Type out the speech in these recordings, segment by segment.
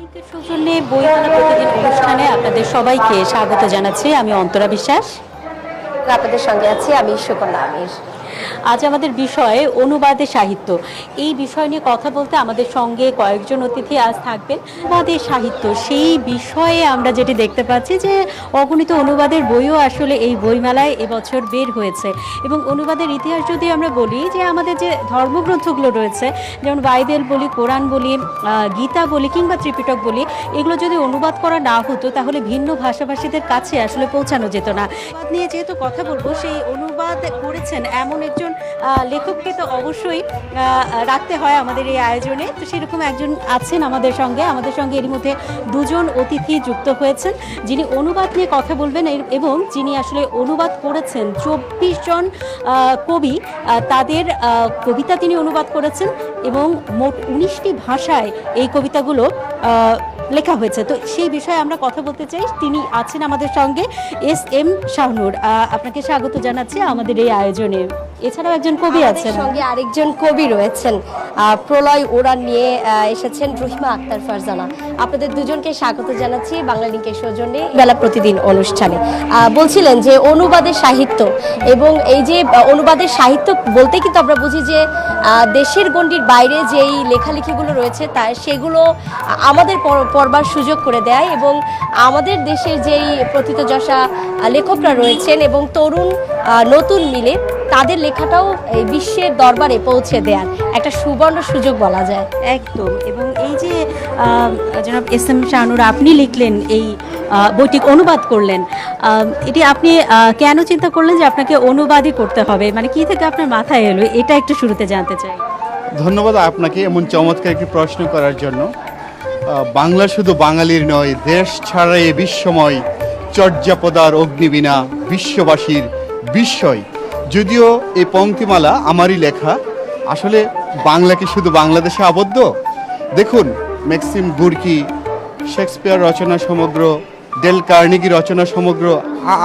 লিঙ্কের সৌজন্যে বইমেলা প্রতিদিন অনুষ্ঠানে আপনাদের সবাইকে স্বাগত জানাচ্ছি। আমি অন্তরা বিশ্বাস। আপনাদের সঙ্গে আছি আমি সুকন্যা আমির। আজ আমাদের বিষয় অনুবাদে সাহিত্য। এই বিষয় নিয়ে কথা বলতে আমাদের সঙ্গে কয়েকজন অতিথি আজ থাকবেন। অনুবাদে সাহিত্য সেই বিষয়ে আমরা যেটি দেখতে পাচ্ছি যে অগণিত অনুবাদের বইও আসলে এই বইমেলায় এবছর বের হয়েছে। এবং অনুবাদের ইতিহাস যদি আমরা বলি যে আমাদের যে ধর্মগ্রন্থগুলো রয়েছে, যেমন বাইবেল বলি, কোরআন বলি, গীতা বলি কিংবা ত্রিপিটক বলি, এগুলো যদি অনুবাদ করা না হতো তাহলে ভিন্ন ভাষাভাষীদের কাছে আসলে পৌঁছানো যেত না। অনুবাদ নিয়ে যেহেতু কথা বলবো, সেই অনুবাদ করেছেন এমন একজন লেখককে তো অবশ্যই রাখতে হয় আমাদের এই আয়োজনে। তো সেরকম একজন আছেন আমাদের সঙ্গে এর মধ্যে দুজন অতিথি যুক্ত হয়েছেন যিনি অনুবাদ নিয়ে কথা বলবেন এবং যিনি আসলে অনুবাদ করেছেন 24 জন কবি, তাদের কবিতা তিনি অনুবাদ করেছেন এবং মোট 19টি ভাষায় এই কবিতাগুলো লেখা হয়েছে। তো সেই বিষয়ে আমরা কথা বলতে চাই। তিনি আছেন আমাদের সঙ্গে এস.এম. শাহনূর। আপনাকে স্বাগত জানাচ্ছি আমাদের এই আয়োজনে। এছাড়াও একজন কবি আছেন, সঙ্গে আরেকজন কবি রয়েছেন, প্রলয় ওড়ান নিয়ে এসেছেন রহিমা আক্তার ফারজানা। আপনাদের দুজনকে স্বাগত জানাচ্ছি বাংলা লিঙ্কের সৌজন্যে বেলা প্রতিদিন অনুষ্ঠানে। বলছিলেন যে অনুবাদের সাহিত্য, এবং এই যে অনুবাদের সাহিত্য বলতে কিন্তু আমরা বুঝি যে দেশের গণ্ডির বাইরে যেই লেখালেখিগুলো রয়েছে সেগুলো আমাদের পড়বার সুযোগ করে দেয়, এবং আমাদের দেশের যেই প্রথিতযশা লেখকরা রয়েছেন এবং তরুণ নতুন মিলে তাদের লেখাটাও এই বিশ্বের দরবারে পৌঁছে দেওয়ার একটা সুবর্ণ সুযোগ বলা যায়। একদম। এবং এই যে জনাব এস.এম. শাহনূর, আপনি লিখলেন এই বইটি, অনুবাদ করলেন, এটি আপনি কেন চিন্তা করলেন যে আপনাকে অনুবাদই করতে হবে, মানে কি থেকে আপনার মাথায় এলো, এটা একটু শুরুতে জানতে চাই। ধন্যবাদ আপনাকে এমন চমৎকার একটি প্রশ্ন করার জন্য। বাংলা শুধু বাঙালির নয়, দেশ ছাড়া এ বিশ্বময়, চর্যাপদার অগ্নিবীণা বিশ্ববাসীর বিস্ময়। যদিও এই পংক্তিমালা আমারই লেখা, আসলে বাংলা কি শুধু বাংলাদেশে আবদ্ধ? দেখুন, ম্যাক্সিম গুরকি, শেক্সপিয়ার রচনা সমগ্র, ডেল কার্নেগি রচনা সমগ্র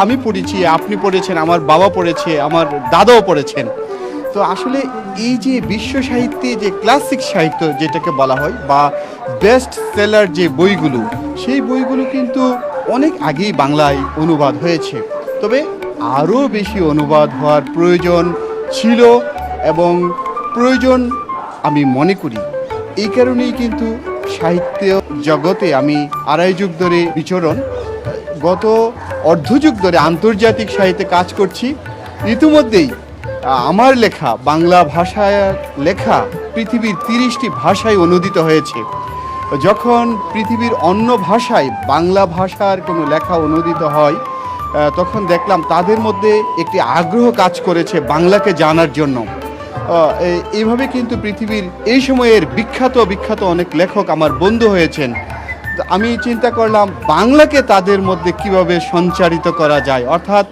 আমি পড়েছি, আপনি পড়েছেন, আমার বাবা পড়েছে, আমার দাদাও পড়েছেন। তো আসলে এই যে বিশ্ব সাহিত্যে যে ক্লাসিক সাহিত্য যেটাকে বলা হয় বা বেস্ট সেলার যে বইগুলো, সেই বইগুলো কিন্তু অনেক আগেই বাংলায় অনুবাদ হয়েছে। তবে আরও বেশি অনুবাদ হওয়ার প্রয়োজন ছিল এবং প্রয়োজন আমি মনে করি। এই কারণেই কিন্তু সাহিত্য জগতে আমি 2.5 যুগ ধরে বিচরণ, গত অর্ধযুগ ধরে আন্তর্জাতিক সাহিত্যে কাজ করছি। ইতিমধ্যেই আমার লেখা, বাংলা ভাষায় লেখা, পৃথিবীর 30টি ভাষায় অনুদিত হয়েছে। যখন পৃথিবীর অন্য ভাষায় বাংলা ভাষার কোনো লেখা অনুদিত হয়, তখন দেখলাম তাদের মধ্যে একটি আগ্রহ কাজ করেছে বাংলাকে জানার জন্য। এইভাবে কিন্তু পৃথিবীর এই সময়ের বিখ্যাত অনেক লেখক আমার বন্ধু হয়েছেন। আমি চিন্তা করলাম বাংলাকে তাদের মধ্যে কিভাবে সঞ্চারিত করা যায়, অর্থাৎ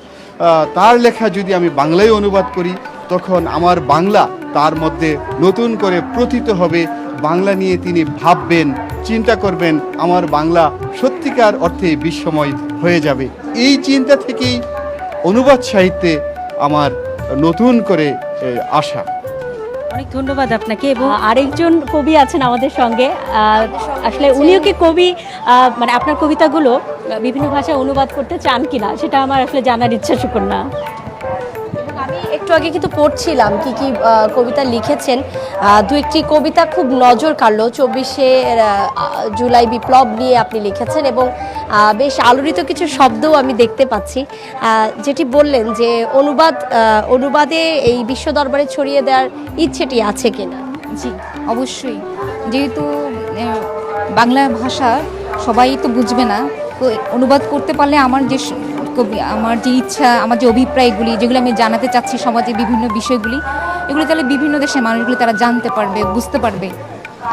তার লেখা যদি আমি বাংলায় অনুবাদ করি, তখন আমার বাংলা তার মধ্যে নতুন করে প্রথিত হবে। বাংলা নিয়ে তিনি ভাববেন, চিন্তা করবেন, আমার বাংলা সত্যিকার অর্থে বিশ্বময় হয়ে যাবে। এই চিন্তা থেকেই অনুবাদ সাহিত্যে আমার নতুন করে আশা। অনেক ধন্যবাদ আপনাকে। এবং আরেকজন কবি আছেন আমাদের সঙ্গে, আসলে উনিও কি কবি, মানে আপনার কবিতাগুলো বিভিন্ন ভাষায় অনুবাদ করতে চান কিনা সেটা আমার আসলে জানার ইচ্ছা সুকন্যা। আমি একটু আগে কিন্তু পড়ছিলাম কি কি কবিতা লিখেছেন। দু একটি কবিতা খুব নজর কাড়লো। 24শে জুলাই বিপ্লব নিয়ে আপনি লিখেছেন এবং বেশ আলোড়িত কিছু শব্দও আমি দেখতে পাচ্ছি। যেটি বললেন যে অনুবাদে এই বিশ্ব দরবারে ছড়িয়ে দেওয়ার ইচ্ছেটি আছে কিনা? জি, অবশ্যই। যেহেতু বাংলা ভাষা সবাই তো বুঝবে না, তো অনুবাদ করতে পারলে আমার যে ইচ্ছা, আমার যে অভিপ্রায়গুলি, যেগুলো আমি জানাতে চাচ্ছি সমাজে বিভিন্ন বিষয়গুলি, এগুলি তাহলে বিভিন্ন দেশের মানুষগুলি তারা জানতে পারবে, বুঝতে পারবে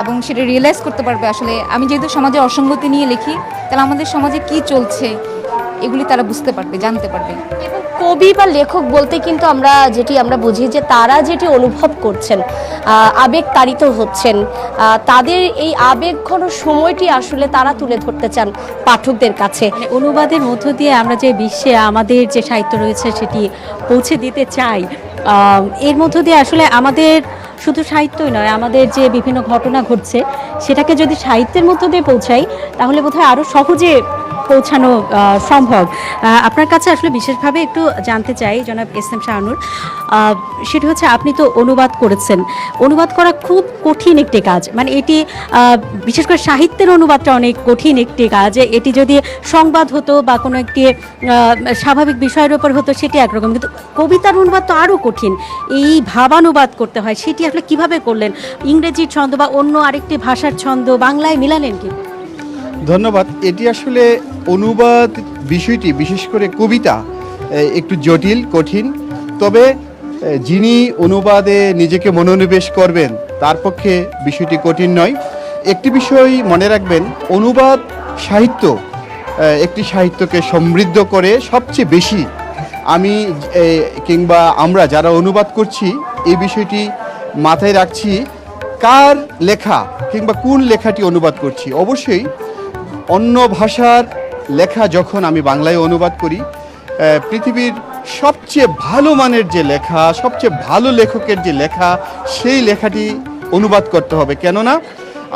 এবং সেটা রিয়েলাইজ করতে পারবে। আসলে আমি যেহেতু সমাজের অসঙ্গতি নিয়ে লিখি, তাহলে আমাদের সমাজে কি চলছে এগুলি তারা বুঝতে পারবে, জানতে পারবে। এবং কবি বা লেখক বলতে কিন্তু আমরা বুঝি যে তারা যেটি অনুভব করছেন, আবেগ তাড়িত হচ্ছেন, তাদের এই আবেগ ঘন সময়টি আসলে তারা তুলে ধরতে চান পাঠকদের কাছে। অনুবাদের মধ্য দিয়ে আমরা যে বিশ্বে আমাদের যে সাহিত্য রয়েছে সেটি পৌঁছে দিতে চাই। এর মধ্য দিয়ে আসলে আমাদের শুধু সাহিত্যই নয়, আমাদের যে বিভিন্ন ঘটনা ঘটছে সেটাকে যদি সাহিত্যের মধ্য দিয়ে পৌঁছাই তাহলে বোধহয় আরও সহজে পৌঁছানো সম্ভব। আপনার কাছে আসলে বিশেষভাবে একটু জানতে চাই জনাব এস এম শাহানুর, সেটা হচ্ছে আপনি তো অনুবাদ করেছেন, অনুবাদ করা খুব কঠিন একটি কাজ, মানে এটি বিশেষ করে সাহিত্যের অনুবাদটা অনেক কঠিন একটি কাজ। এটি যদি সংবাদ হতো বা কোনো একটি স্বাভাবিক বিষয়ের উপর হতো সেটি একরকম, কিন্তু কবিতার অনুবাদ তো আরও কঠিন, এই ভাবানুবাদ করতে হয়, সেটি আসলে কিভাবে করলেন? ইংরেজির ছন্দ বা অন্য আরেকটি ভাষার ছন্দ বাংলায় মিলালেন কি? ধন্যবাদ। এটি আসলে অনুবাদ বিষয়টি, বিশেষ করে কবিতা, একটু জটিল কঠিন। তবে যিনি অনুবাদে নিজেকে মনোনিবেশ করবেন তার পক্ষে বিষয়টি কঠিন নয়। একটি বিষয় মনে রাখবেন, অনুবাদ সাহিত্য একটি সাহিত্যকে সমৃদ্ধ করে সবচেয়ে বেশি। আমি কিংবা আমরা যারা অনুবাদ করছি এই বিষয়টি মাথায় রাখছি, কার লেখা কিংবা কোন লেখাটি অনুবাদ করছি। অবশ্যই অন্য ভাষার লেখা যখন আমি বাংলায় অনুবাদ করি, পৃথিবীর সবচেয়ে ভালো মানের যে লেখা, সবচেয়ে ভালো লেখকের যে লেখা, সেই লেখাটি অনুবাদ করতে হবে। কেননা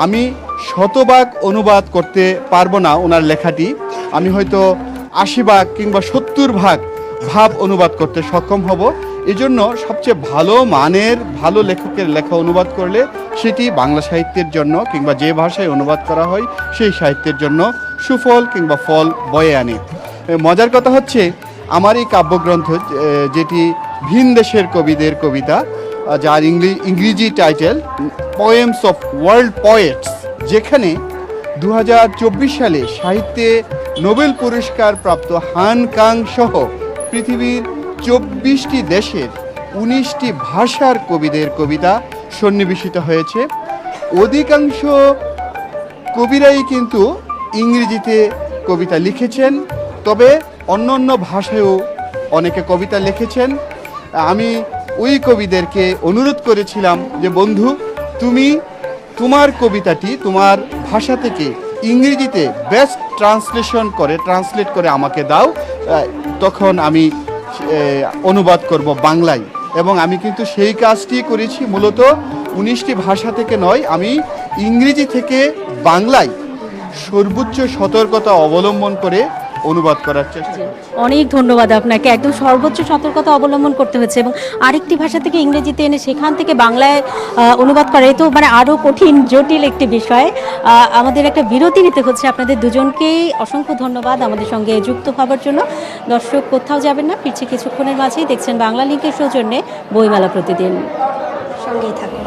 আমি শতভাগ অনুবাদ করতে পারবো না ওনার লেখাটি, আমি হয়তো ৮০ ভাগ কিংবা ৭০ ভাগ ভাব অনুবাদ করতে সক্ষম হব। এজন্য সবচেয়ে ভালো মানের ভালো লেখকের লেখা অনুবাদ করলে সেটি বাংলা সাহিত্যের জন্য কিংবা যে ভাষায় অনুবাদ করা হয় সেই সাহিত্যের জন্য সুফল কিংবা ফল বয়ে আনে। মজার কথা হচ্ছে, আমার এই কাব্যগ্রন্থ যেটি ভিন দেশের কবিদের কবিতা, যার ইংরেজি title poems of world poets, যেখানে 2024 সালে সাহিত্যে নোবেল পুরস্কার প্রাপ্ত হান কাং সহ পৃথিবীর 24টি দেশের 19টি ভাষার কবিদের কবিতা সন্নিবেশিত হয়েছে। অধিকাংশ কবিরাই কিন্তু ইংরেজিতে কবিতা লিখেছেন, তবে অন্য অন্য ভাষায়ও অনেকে কবিতা লিখেছেন। আমি ওই কবিদেরকে অনুরোধ করেছিলাম যে বন্ধু, তুমি তোমার কবিতাটি তোমার ভাষা থেকে ইংরেজিতে বেস্ট ট্রান্সলেট করে আমাকে দাও, তখন আমি অনুবাদ করব বাংলায়। এবং আমি কিন্তু সেই কাজটি করেছি, মূলত 19টি ভাষা থেকে নয়, আমি ইংরেজি থেকে বাংলায় সর্বোচ্চ সতর্কতা অবলম্বন করে অনুবাদ করার চেষ্টা করি। অনেক ধন্যবাদ আপনাকে, একদম সর্বোচ্চ সতর্কতা অবলম্বন করতে হচ্ছে এবং আরেকটি ভাষা থেকে ইংরেজিতে এনে সেখান থেকে বাংলায় অনুবাদ করা, এ তো মানে আরও কঠিন জটিল একটি বিষয়। আমাদের একটা বিরতি নিতে হচ্ছে। আপনাদের দুজনকেই অসংখ্য ধন্যবাদ আমাদের সঙ্গে যুক্ত হওয়ার জন্য। দর্শক কোথাও যাবেন না, ফিরছি কিছুক্ষণের মাঝেই। দেখছেন বাংলা লিংকের সৌজন্যে বইমেলা প্রতিদিন, সঙ্গেই থাকুন।